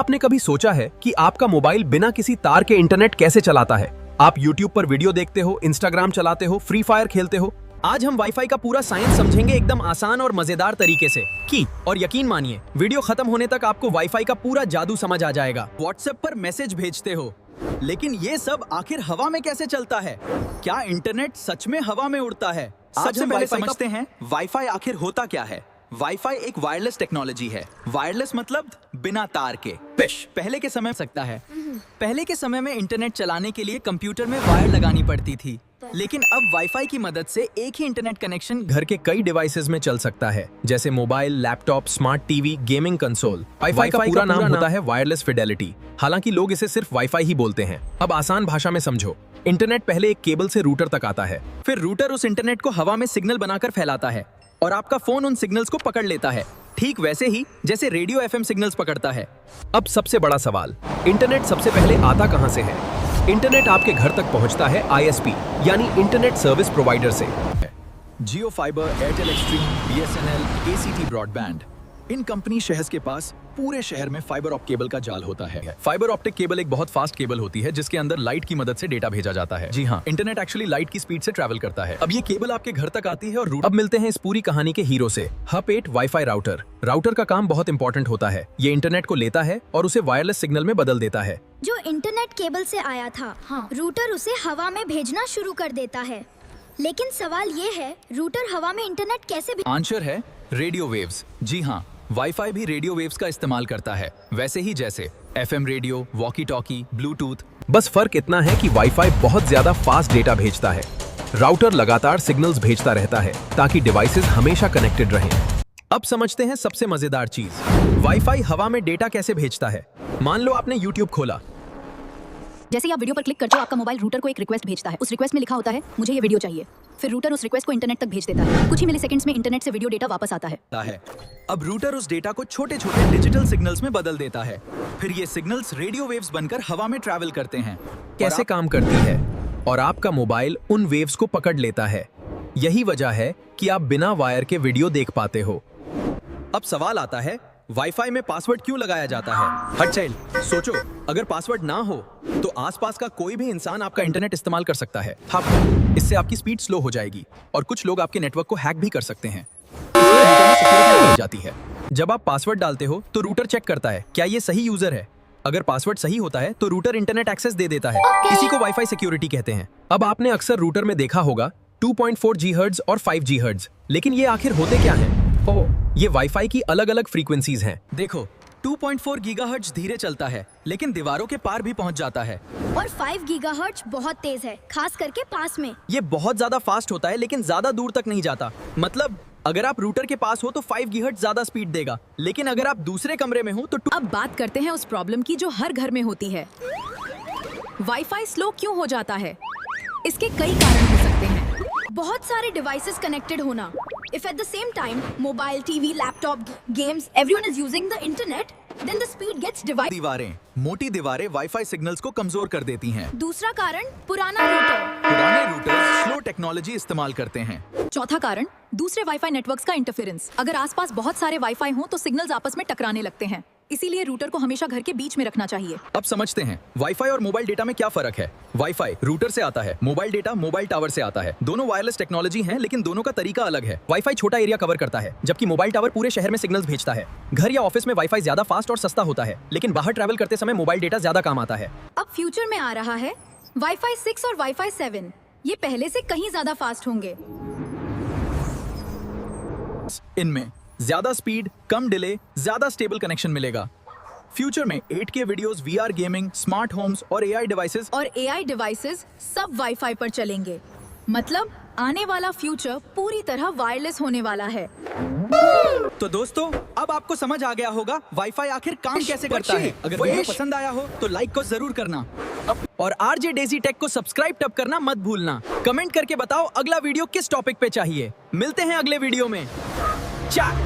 आपने कभी सोचा है कि आपका मोबाइल बिना किसी तार के इंटरनेट कैसे चलाता है? आप YouTube पर वीडियो देखते हो, Instagram चलाते हो, फ्री फायर खेलते हो। आज हम वाईफाई का पूरा साइंस समझेंगे एकदम आसान और मजेदार तरीके से और यकीन मानिए वीडियो खत्म होने तक आपको वाईफाई का पूरा जादू समझ आ जाएगा। व्हाट्सएप पर मैसेज भेजते हो, लेकिन ये सब आखिर हवा में कैसे चलता है? क्या इंटरनेट सच में हवा में उड़ता है? सबसे पहले समझते हैं वाईफाई आखिर होता क्या है। वाईफाई एक वायरलेस टेक्नोलॉजी है। वायरलेस मतलब बिना तार के। पहले के समय सकता है। पहले के समय में इंटरनेट चलाने के लिए कंप्यूटर में वायर लगानी पड़ती थी, लेकिन अब वाईफाई की मदद से एक ही इंटरनेट कनेक्शन घर के कई डिवाइसेस में चल सकता है, जैसे mobile, laptop, smart TV, gaming console. Wifi का पूरा नाम होता है वायरलेस फिडेलिटी। हालांकि लोग इसे सिर्फ वाईफाई ही बोलते हैं। अब आसान भाषा में समझो। इंटरनेट पहले एक केबल से रूटर तक आता है, फिर रूटर उस इंटरनेट को हवा में सिग्नल बनाकर फैलाता है और आपका फोन उन सिग्नल्स को पकड़ लेता है, ठीक वैसे ही जैसे रेडियो एफएम सिग्नल्स पकड़ता है। अब सबसे बड़ा सवाल, इंटरनेट सबसे पहले आता कहां से है? इंटरनेट आपके घर तक पहुंचता है आईएसपी यानी इंटरनेट सर्विस प्रोवाइडर से। Jio fiber, Airtel Xtreme, BSNL, ACT broadband, इन कंपनी शहर के पास पूरे शहर में फाइबर ऑप्टिक केबल का जाल होता है। फाइबर ऑप्टिक केबल एक बहुत फास्ट केबल होती है जिसके अंदर लाइट की मदद से डेटा भेजा जाता है। जी हाँ, इंटरनेट एक्चुअली लाइट की स्पीड से ट्रैवल करता है। अब ये केबल आपके घर तक आती है और अब मिलते हैं इस पूरी कहानी के हीरो से, हब 8 वाईफाई राउटर। राउटर का काम बहुत इंपॉर्टेंट होता है। ये इंटरनेट को लेता है और उसे वायरलेस सिग्नल में बदल देता है। जो इंटरनेट केबल से आया था, रूटर उसे हवा में भेजना शुरू कर देता है। लेकिन सवाल ये है, रूटर हवा में इंटरनेट कैसे आंसर है रेडियो वेव्स। जी हाँ, वाईफाई भी रेडियो वेव्स का इस्तेमाल करता है, वैसे ही जैसे FM radio, walkie talkie, Bluetooth. बस फर्क इतना है कि वाईफाई बहुत ज्यादा फास्ट डेटा भेजता है। राउटर लगातार सिग्नल्स भेजता रहता है ताकि डिवाइसेस हमेशा कनेक्टेड रहें। अब समझते हैं सबसे मजेदार चीज, वाईफाई हवा में डेटा कैसे भेजता है। मान लो आपने यूट्यूब खोला। जैसे ही आप वीडियो पर क्लिक करते हो, आपका मोबाइल रूटर को एक रिक्वेस्ट भेजता है। उस रिक्वेस्ट में लिखा होता है मुझे ये वीडियो चाहिए। फिर रूटर उस रिक्वेस्ट को इंटरनेट तक भेज देता है। कुछ ही मिलीसेकंड्स में इंटरनेट से वीडियो डेटा वापस आता है। अब रूटर उस डेटा को छोटे छोटे डिजिटल सिग्नल्स में बदल देता है। फिर ये सिग्नल्स रेडियो वेव्स बनकर हवा में ट्रैवल करते हैं। कैसे काम करती है? और आपका मोबाइल उन वेव्स को पकड़ लेता है। यही वजह है कि आप बिना वायर के वीडियो देख पाते हो। अब सवाल आता है, वाईफाई में पासवर्ड क्यों लगाया जाता है? हट चाइल्ड, सोचो, अगर पासवर्ड ना हो तो आसपास का कोई भी इंसान आपका इंटरनेट इस्तेमाल कर सकता है। इससे आपकी स्पीड स्लो हो जाएगी और कुछ लोग आपके नेटवर्क को हैक भी कर सकते हैं। इसलिए जाती है। जब आप पासवर्ड डालते हो तो रूटर चेक करता है क्या ये सही यूजर है। अगर पासवर्ड सही होता है तो रूटर इंटरनेट एक्सेस दे देता है। इसी को वाईफाई सिक्योरिटी कहते हैं। अब आपने अक्सर रूटर में देखा होगा 2.4 GHz और 5 GHz, लेकिन ये आखिर होते क्या हैं? ये वाईफाई की अलग अलग फ्रीक्वेंसीज हैं। देखो, 2.4 गीगाहर्ट्ज धीरे चलता है, लेकिन दीवारों के पार भी पहुंच जाता है। और 5 गीगाहर्ट्ज बहुत तेज है, खास करके पास में। ये बहुत ज्यादा फास्ट होता है, लेकिन ज्यादा दूर तक नहीं जाता। मतलब अगर आप रूटर के पास हो तो 5 गीगाहर्ट्ज ज्यादा स्पीड देगा, लेकिन अगर आप दूसरे कमरे में हो तो अब बात करते हैं उस प्रॉब्लम की जो हर घर में होती है। वाईफाई स्लो क्यों हो जाता है? इसके कई कारण हो सकते हैं। बहुत सारे डिवाइसेस कनेक्टेड होना। If at the same time mobile, TV, laptop, games, everyone is using the internet, then the speed gets divided. मोटी दीवारें वाईफाई सिग्नल्स को कमजोर कर देती हैं। दूसरा कारण, पुराने रूटर्स स्लो टेक्नोलॉजी इस्तेमाल करते हैं। चौथा कारण, दूसरे वाईफाई नेटवर्क्स का इंटरफेरेंस। अगर आसपास बहुत सारे वाईफाई हों तो सिग्नल्स आपस में टकराने लगते हैं। इसीलिए रूटर को हमेशा घर के बीच में रखना चाहिए। अब समझते हैं वाईफाई और मोबाइल डेटा में क्या फर्क है। वाईफाई रूटर से आता है, मोबाइल डेटा मोबाइल टावर से आता है। दोनों वायरलेस टेक्नोलॉजी हैं, लेकिन दोनों का तरीका अलग है। वाईफाई छोटा एरिया कवर करता है, जबकि मोबाइल टावर पूरे शहर में सिग्नल्स भेजता है। घर या ऑफिस में वाईफाई ज्यादा फास्ट और सस्ता होता है, लेकिन बाहर ट्रैवल करते समय मोबाइल डेटा ज्यादा काम आता है। अब फ्यूचर में आ रहा है वाईफाई 6 और वाईफाई 7। ये पहले से कहीं ज्यादा फास्ट होंगे। इनमें ज्यादा स्पीड, कम डिले, ज्यादा स्टेबल कनेक्शन मिलेगा। फ्यूचर में 8K videos, VR gaming, smart homes और AI डिवाइसेस सब वाईफाई पर चलेंगे। मतलब आने वाला फ्यूचर पूरी तरह वायरलेस होने वाला है। तो दोस्तों, अब आपको समझ आ गया होगा वाईफाई आखिर काम कैसे करता है। अगर वीडियो पसंद आया हो तो लाइक को जरूर करना और RJ डेजी टेक को सब्सक्राइब टप करना मत भूलना। कमेंट करके बताओ अगला वीडियो किस टॉपिक पे चाहिए। मिलते हैं अगले वीडियो में।